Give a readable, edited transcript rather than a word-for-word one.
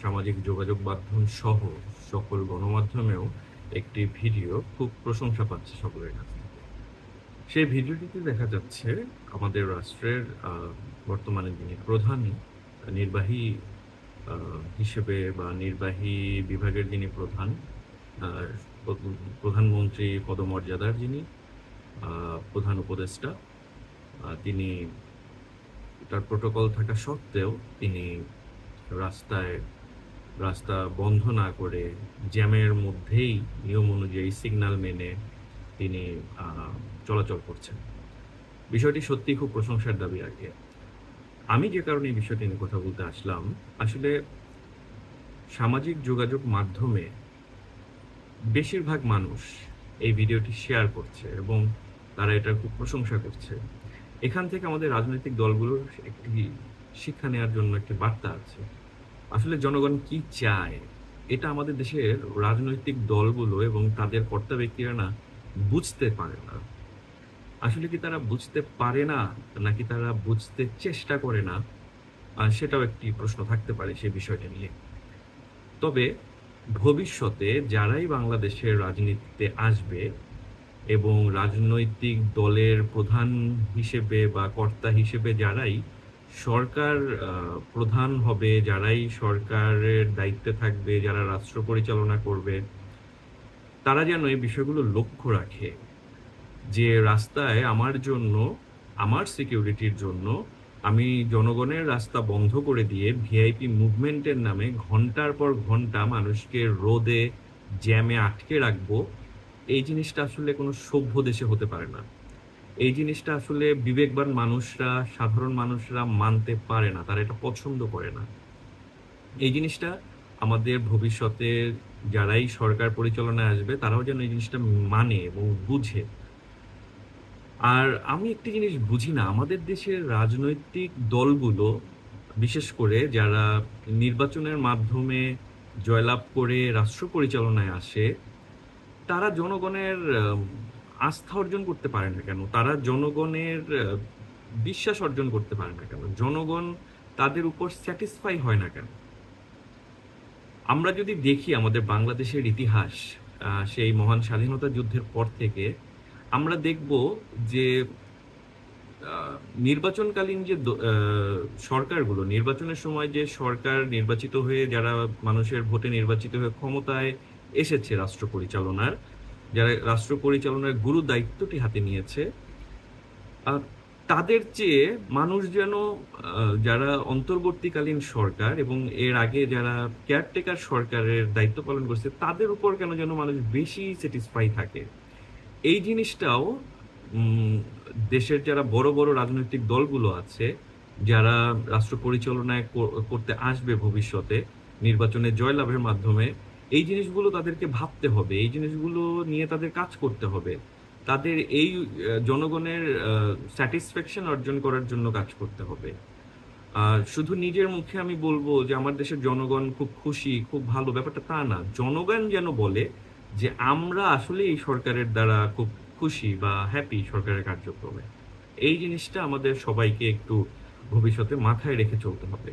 সামাজিক যোগাযোগ মাধ্যম সহ সকল গণমাধ্যমেও একটি ভিডিও খুব প্রশংসা পাচ্ছে সকলের কাছ থেকে। সেই ভিডিওটিতে দেখা যাচ্ছে আমাদের রাষ্ট্রের বর্তমানে যিনি প্রধান নির্বাহী হিসেবে বা নির্বাহী বিভাগের যিনি প্রধান, আহ, প্রধানমন্ত্রী পদমর্যাদার যিনি প্রধান উপদেষ্টা, তিনি তার প্রোটোকল থাকা সত্ত্বেও তিনি রাস্তায় রাস্তা বন্ধ না করে জ্যামের মধ্যেই নিয়ম অনুযায়ী সিগন্যাল মেনে তিনি চলাচল করছেন। বিষয়টি সত্যি খুব প্রশংসার দাবি রাখে। আমি যে কারণে এই বিষয়টি নিয়ে কথা বলতে আসলাম, আসলে সামাজিক যোগাযোগ মাধ্যমে বেশিরভাগ মানুষ এই ভিডিওটি শেয়ার করছে এবং তারা এটার খুব প্রশংসা করছে। এখান থেকে আমাদের রাজনৈতিক দলগুলোর একটি শিক্ষা নেওয়ার জন্য একটি বার্তা আছে। আসলে জনগণ কি চায় এটা আমাদের দেশের রাজনৈতিক দলগুলো এবং তাদের কর্তা ব্যক্তিরা না বুঝতে পারে না। আসলে কি তারা বুঝতে পারে না, নাকি তারা বুঝতে চেষ্টা করে না? সেটাও একটি প্রশ্ন থাকতে পারে সেই বিষয়টা নিয়ে। তবে ভবিষ্যতে যারাই বাংলাদেশের রাজনীতিতে আসবে এবং রাজনৈতিক দলের প্রধান হিসেবে বা কর্তা হিসেবে যারাই সরকার প্রধান হবে, যারাই সরকারের দায়িত্বে থাকবে, যারা রাষ্ট্র পরিচালনা করবে, তারা যেন এই বিষয়গুলো লক্ষ্য রাখে যে রাস্তায় আমার জন্য, আমার সিকিউরিটির জন্য আমি জনগণের রাস্তা বন্ধ করে দিয়ে ভিআইপি মুভমেন্টের নামে ঘন্টার পর ঘন্টা মানুষকে রোদে জ্যামে আটকে রাখবো। এই জিনিসটা আসলে কোনো সভ্য দেশে হতে পারে না। এই জিনিসটা আসলে বিবেকবান মানুষরা, সাধারণ মানুষরা মানতে পারে না, তারা এটা পছন্দ করে না। এই জিনিসটা আমাদের ভবিষ্যতে যারাই সরকার পরিচালনায় আসবে তারাও যেন এই জিনিসটা মানে এবং বুঝে। আর আমি একটি জিনিস বুঝি না, আমাদের দেশের রাজনৈতিক দলগুলো, বিশেষ করে যারা নির্বাচনের মাধ্যমে জয়লাভ করে রাষ্ট্র পরিচালনায় আসে, তারা জনগণের আস্থা অর্জন করতে পারে না কেন? তারা জনগণের বিশ্বাস অর্জন করতে পারে না কেন? জনগণ তাদের উপর স্যাটিসফাই হয় না কেন? আমরা যদি দেখি আমাদের বাংলাদেশের ইতিহাস, সেই মহান স্বাধীনতা যুদ্ধের পর থেকে আমরা দেখব যে নির্বাচনকালীন যে সরকারগুলো, নির্বাচনের সময় যে সরকার নির্বাচিত হয়ে, যারা মানুষের ভোটে নির্বাচিত হয়ে ক্ষমতায় এসেছে রাষ্ট্র পরিচালনার, যারা রাষ্ট্র পরিচালনার গুরু দায়িত্বটি হাতে নিয়েছে, তাদের চেয়ে মানুষ যেন, যারা অন্তর্বর্তীকালীন সরকার এবং এর আগে যারা কেয়ারটেকার সরকারের দায়িত্ব পালন করছে, তাদের উপর কেন যেন মানুষ বেশি স্যাটিসফাই থাকে। এই জিনিসটাও দেশের যারা বড় বড় রাজনৈতিক দলগুলো আছে, যারা রাষ্ট্র পরিচালনায় করতে আসবে ভবিষ্যতে নির্বাচনে জয়লাভের মাধ্যমে, এই জিনিসগুলো তাদেরকে ভাবতে হবে, এই জিনিসগুলো নিয়ে তাদের কাজ করতে হবে। তাদের এই জনগণের স্যাটিসফ্যাকশন অর্জন করার জন্য কাজ করতে হবে। শুধু নিজের মুখে আমি বলবো যে আমার দেশের জনগণ খুব খুশি, খুব ভালো, ব্যাপারটা তা না। জনগণ যেন বলে যে আমরা আসলে এই সরকারের দ্বারা খুব খুশি বা হ্যাপি সরকারের কার্যক্রমে। এই জিনিসটা আমাদের সবাইকে একটু ভবিষ্যতে মাথায় রেখে চলতে হবে।